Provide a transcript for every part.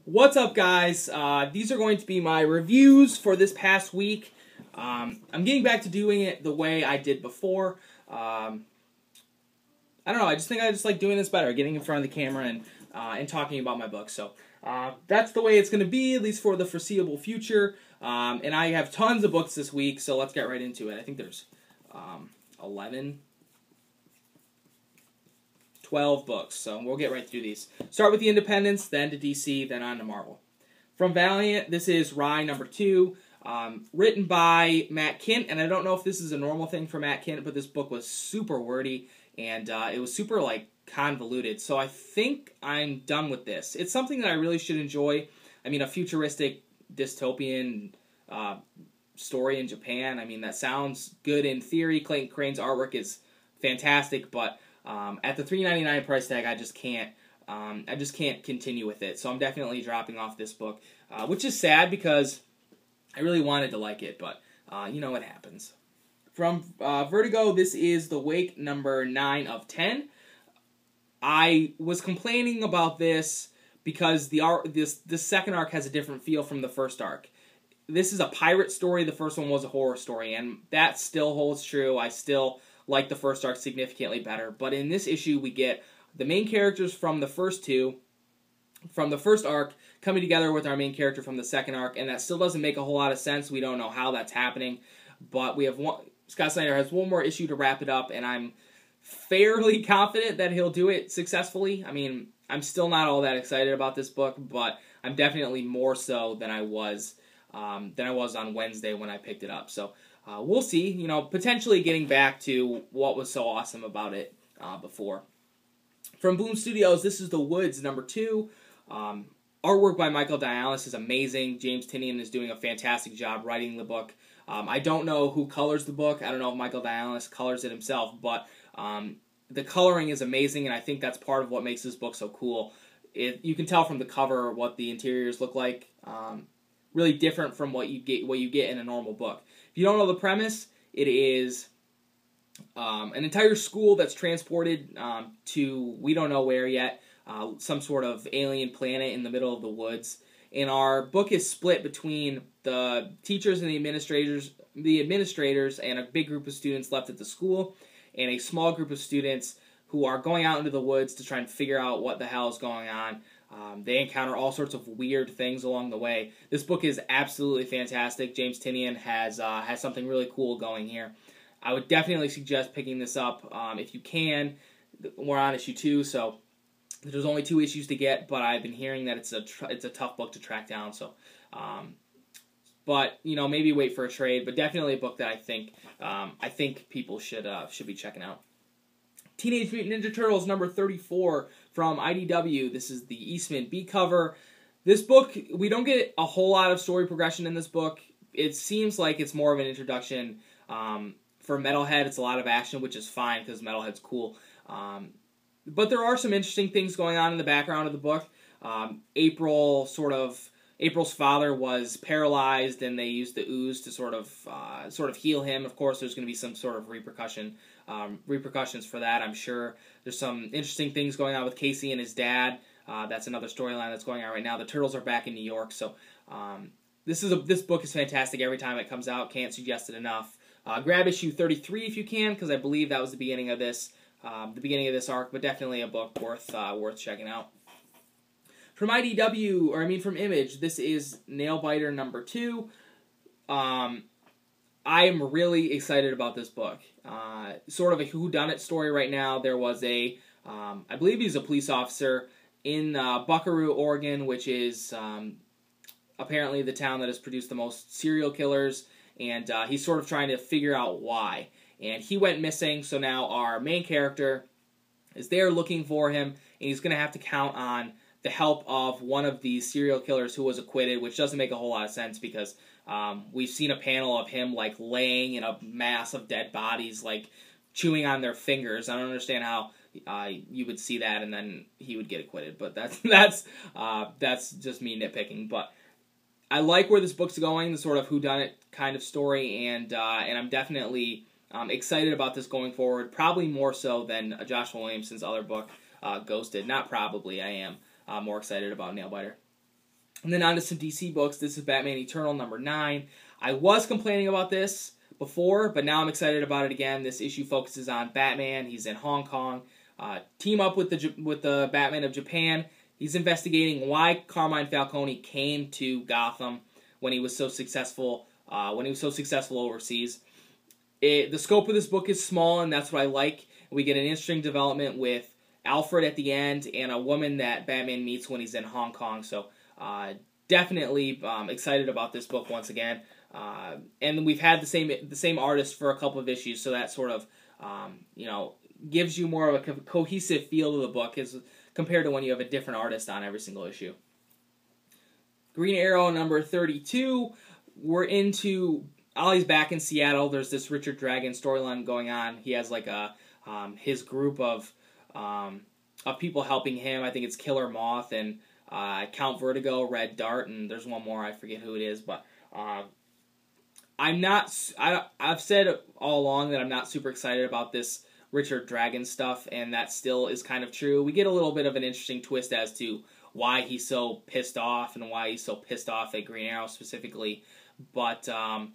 What's up, guys? These are going to be my reviews for this past week. I'm getting back to doing it the way I did before. I don't know, I just think I just like doing this better, getting in front of the camera and talking about my books. So that's the way it's going to be, at least for the foreseeable future. And I have tons of books this week, so let's get right into it. I think there's 12 books, so we'll get right through these. Start with the Independents, then to DC, then on to Marvel. From Valiant, this is Rye number 2, written by Matt Kindt, and I don't know if this is a normal thing for Matt Kindt, but this book was super wordy, and it was super, convoluted, so I think I'm done with this. It's something that I really should enjoy. I mean, a futuristic dystopian story in Japan, I mean, that sounds good in theory. Clayton Crane's artwork is fantastic, but at the $3.99 price tag, I just can't continue with it. So I'm definitely dropping off this book, which is sad because I really wanted to like it, but you know what happens. From Vertigo, this is The Wake number 9 of 10. I was complaining about this because this second arc has a different feel from the first arc. This is a pirate story. The first one was a horror story, and that still holds true. I still like the first arc significantly better. But in this issue, we get the main characters from the first arc coming together with our main character from the second arc, and that still doesn't make a whole lot of sense. We don't know how that's happening, but we have Scott Snyder has one more issue to wrap it up, and I'm fairly confident that he'll do it successfully. I mean, I'm still not all that excited about this book, but I'm definitely more so than I was on Wednesday when I picked it up. So we'll see. You know, potentially getting back to what was so awesome about it before. From Boom Studios, this is The Woods number 2. Artwork by Michael Dialis is amazing. James Tynion is doing a fantastic job writing the book. I don't know who colors the book. I don't know if Michael Dialis colors it himself, but the coloring is amazing, and I think that's part of what makes this book so cool. You can tell from the cover what the interiors look like. Really different from what you get in a normal book. If you don't know the premise, it is an entire school that's transported to we don't know where yet, some sort of alien planet in the middle of the woods. And our book is split between the teachers and the administrators and a big group of students left at the school, and a small group of students who are going out into the woods to try and figure out what the hell is going on. They encounter all sorts of weird things along the way. This book is absolutely fantastic. James Tynion has something really cool going here. I would definitely suggest picking this up if you can. We're on issue 2, so there's only 2 issues to get, but I've been hearing that it's a tough book to track down. So, but you know, maybe wait for a trade. But definitely a book that I think people should be checking out. Teenage Mutant Ninja Turtles number 34 from IDW. This is the Eastman B cover. This book, we don't get a whole lot of story progression in this book. It seems like it's more of an introduction. For Metalhead, it's a lot of action, which is fine because Metalhead's cool. But there are some interesting things going on in the background of the book. April's father was paralyzed, and they used the ooze to sort of heal him. Of course, there's going to be some sort of repercussions for that, I'm sure. There's some interesting things going on with Casey and his dad. That's another storyline that's going on right now. The Turtles are back in New York, so this book is fantastic every time it comes out. Can't suggest it enough. Grab issue 33 if you can, because I believe that was the beginning of this arc, but definitely a book worth checking out. From from Image, this is Nailbiter number 2. I am really excited about this book. Sort of a whodunit story right now. There was I believe he's a police officer in Buckaroo, Oregon, which is apparently the town that has produced the most serial killers, and he's sort of trying to figure out why. And he went missing, so now our main character is there looking for him, and he's going to have to count on the help of one of these serial killers who was acquitted, which doesn't make a whole lot of sense because we've seen a panel of him laying in a mass of dead bodies, chewing on their fingers. I don't understand how you would see that and then he would get acquitted, but that's just me nitpicking. But I like where this book's going, the sort of whodunit kind of story, and I'm definitely excited about this going forward. Probably more so than Joshua Williamson's other book, Ghosted. Not probably, I am more excited about Nailbiter. And then on to some DC books. This is Batman Eternal number 9. I was complaining about this before, but now I'm excited about it again. This issue focuses on Batman. He's in Hong Kong. Team up with the Batman of Japan. He's investigating why Carmine Falcone came to Gotham when he was so successful. Overseas. The scope of this book is small, and that's what I like. We get an interesting development with Alfred at the end and a woman that Batman meets when he's in Hong Kong. So definitely excited about this book once again. And we've had the same artist for a couple of issues, so that sort of gives you more of a cohesive feel to the book as compared to when you have a different artist on every single issue. Green Arrow number 32. We're into Ollie's back in Seattle. There's this Richard Dragon storyline going on. He has like his group of people helping him. I think it's Killer Moth and Count Vertigo, Red Dart, and there's one more. I forget who it is, but I've said all along that I'm not super excited about this Richard Dragon stuff, and that still is kind of true. We get a little bit of an interesting twist as to why he's so pissed off and why he's so pissed off at Green Arrow specifically. But I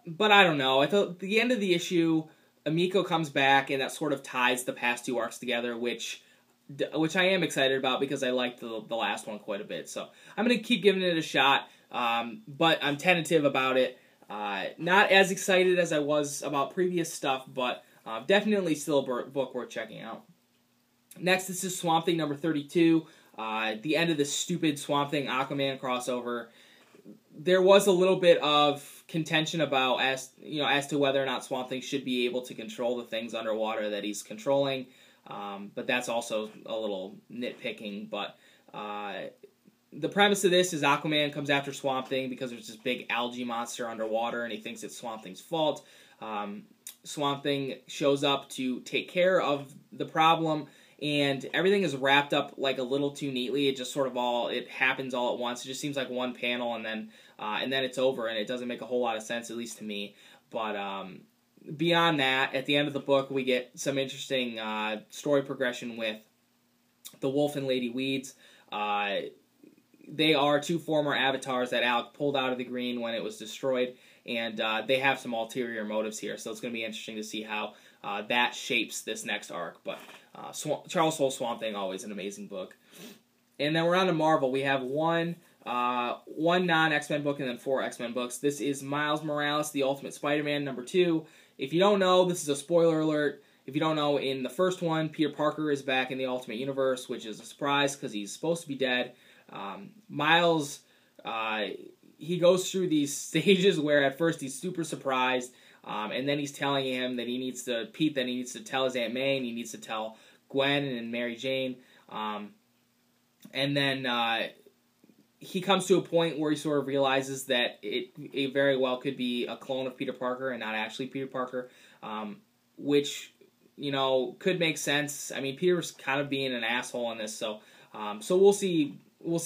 don't know. At the end of the issue, Emiko comes back, and that sort of ties the past two arcs together, which I am excited about because I liked the last one quite a bit. So I'm going to keep giving it a shot, but I'm tentative about it. Not as excited as I was about previous stuff, but definitely still a book worth checking out. Next, this is Swamp Thing number 32. The end of this stupid Swamp Thing Aquaman crossover. There was a little bit of contention about as to whether or not Swamp Thing should be able to control the things underwater that he's controlling. But that's also a little nitpicking. But the premise of this is Aquaman comes after Swamp Thing because there's this big algae monster underwater, and he thinks it's Swamp Thing's fault. Swamp Thing shows up to take care of the problem, and everything is wrapped up like a little too neatly. It just sort of it happens all at once. It just seems like one panel, and then it's over, and it doesn't make a whole lot of sense, at least to me. But beyond that, at the end of the book, we get some interesting story progression with the Wolf and Lady Weeds. They are two former avatars that Alec pulled out of the green when it was destroyed, and they have some ulterior motives here, so it's going to be interesting to see how that shapes this next arc. But Charles Soule's Swamp Thing, always an amazing book. And then we're on to Marvel. We have one non-X-Men book and then 4 X-Men books. This is Miles Morales, The Ultimate Spider-Man, number 2. If you don't know, this is a spoiler alert. If you don't know, in the first one, Peter Parker is back in the Ultimate Universe, which is a surprise because he's supposed to be dead. Miles, he goes through these stages where at first he's super surprised, and then he's telling him that he needs to tell his Aunt May, and he needs to tell Gwen and Mary Jane. And then he comes to a point where he sort of realizes that it very well could be a clone of Peter Parker and not actually Peter Parker, which, could make sense. I mean, Peter's kind of being an asshole in this, so we'll see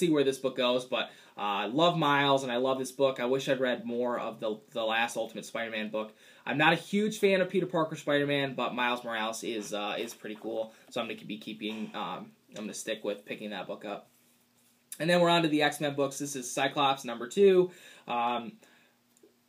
where this book goes, but I love Miles, and I love this book. I wish I'd read more of the last Ultimate Spider-Man book. I'm not a huge fan of Peter Parker Spider-Man, but Miles Morales is pretty cool, so I'm going to be I'm going to stick with picking that book up. And then we're on to the X-Men books. This is Cyclops, number 2.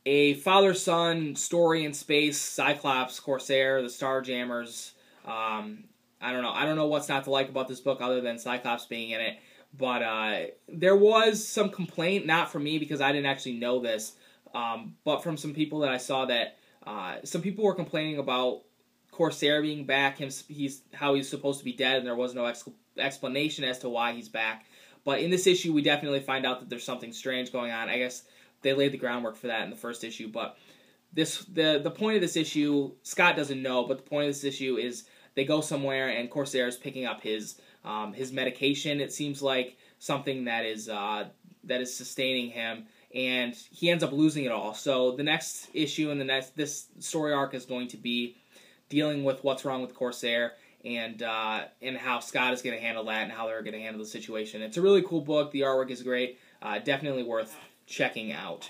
A father-son story in space, Cyclops, Corsair, the Starjammers. I don't know what's not to like about this book other than Cyclops being in it. But there was some complaint, not from me because I didn't actually know this, but from some people that I saw that some people were complaining about Corsair being back, how he's supposed to be dead, and there was no explanation as to why he's back. But in this issue, we definitely find out that there's something strange going on. I guess they laid the groundwork for that in the first issue, but the point of this issue, Scott doesn't know, but the point of this issue is they go somewhere and Corsair is picking up his medication. It seems like something that is sustaining him, and he ends up losing it all. So the next issue and this story arc is going to be dealing with what's wrong with Corsair and how Scott is going to handle that and how they're going to handle the situation. It's a really cool book. The artwork is great. Definitely worth checking out.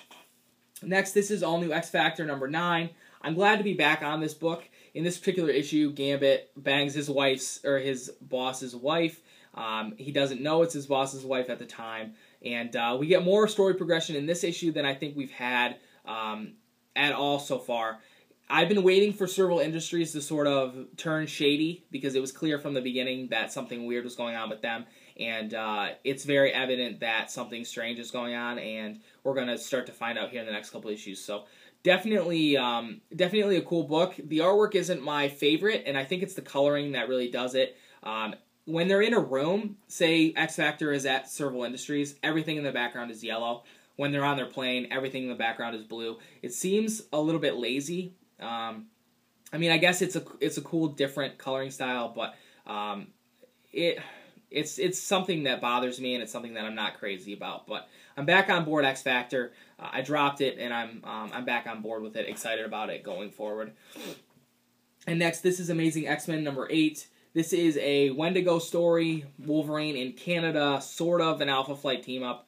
Next, this is All New X Factor number 9. I'm glad to be back on this book. In this particular issue, Gambit bangs his boss's wife. He doesn't know it's his boss's wife at the time, And we get more story progression in this issue than I think we've had at all so far. I've been waiting for Serval Industries to sort of turn shady because it was clear from the beginning that something weird was going on with them. And it's very evident that something strange is going on, and we're going to start to find out here in the next couple issues. So definitely a cool book. The artwork isn't my favorite, and I think it's the coloring that really does it. When they're in a room, say X Factor is at Serval Industries, everything in the background is yellow. When they're on their plane, everything in the background is blue. It seems a little bit lazy. I mean, I guess it's a cool, different coloring style, but it's something that bothers me, and it's something that I'm not crazy about. But I'm back on board X Factor. I dropped it, and I'm back on board with it, excited about it going forward. And next, this is Amazing X-Men number 8. This is a Wendigo story, Wolverine in Canada, sort of an Alpha Flight team-up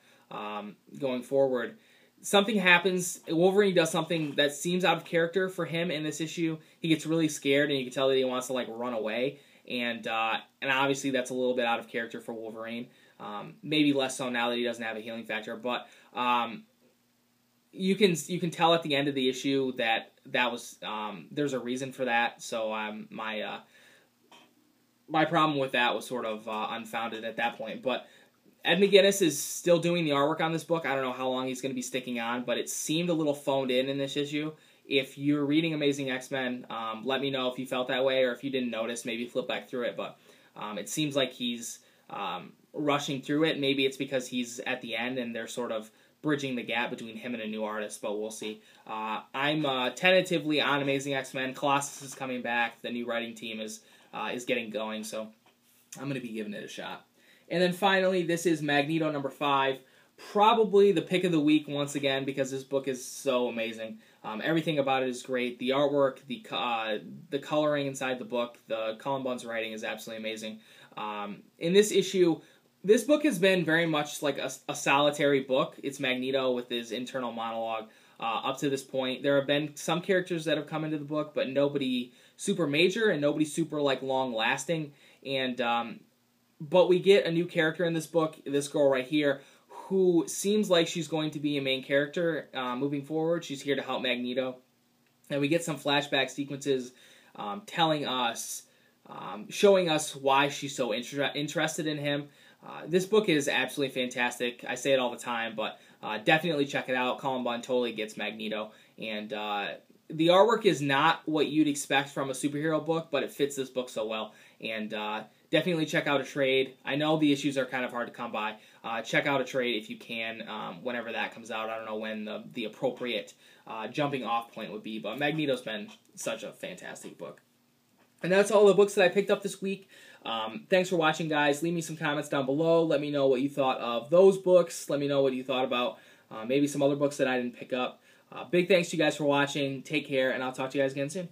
going forward. Something happens, Wolverine does something that seems out of character for him in this issue. He gets really scared, and you can tell that he wants to, like, run away. And obviously that's a little bit out of character for Wolverine. Maybe less so now that he doesn't have a healing factor. But you can tell at the end of the issue that was there's a reason for that. So my problem with that was sort of unfounded at that point. But Ed McGuinness is still doing the artwork on this book. I don't know how long he's going to be sticking on, but it seemed a little phoned in this issue. If you're reading Amazing X-Men, let me know if you felt that way, or if you didn't notice, maybe flip back through it. But it seems like he's rushing through it. Maybe it's because he's at the end and they're sort of bridging the gap between him and a new artist, but we'll see. I'm tentatively on Amazing X-Men. Colossus is coming back. The new writing team is getting going, so I'm going to be giving it a shot. And then finally, this is Magneto number 5. Probably the pick of the week once again because this book is so amazing. Everything about it is great. The artwork, the coloring inside the book, the Cullen Bunn's writing is absolutely amazing. In this issue, this book has been very much like a solitary book. It's Magneto with his internal monologue up to this point. There have been some characters that have come into the book, but nobody super major and nobody super like long lasting. And but we get a new character in this book, this girl right here, who seems like she's going to be a main character moving forward. She's here to help Magneto. And we get some flashback sequences telling us, showing us why she's so interested in him. This book is absolutely fantastic. I say it all the time, but definitely check it out. Cullen Bunn totally gets Magneto. And the artwork is not what you'd expect from a superhero book, but it fits this book so well. And definitely check out a trade. I know the issues are kind of hard to come by. Check out a trade if you can, whenever that comes out. I don't know when the appropriate jumping off point would be, but Magneto's been such a fantastic book. And that's all the books that I picked up this week. Thanks for watching, guys. Leave me some comments down below. Let me know what you thought of those books. Let me know what you thought about maybe some other books that I didn't pick up. Big thanks to you guys for watching. Take care, and I'll talk to you guys again soon.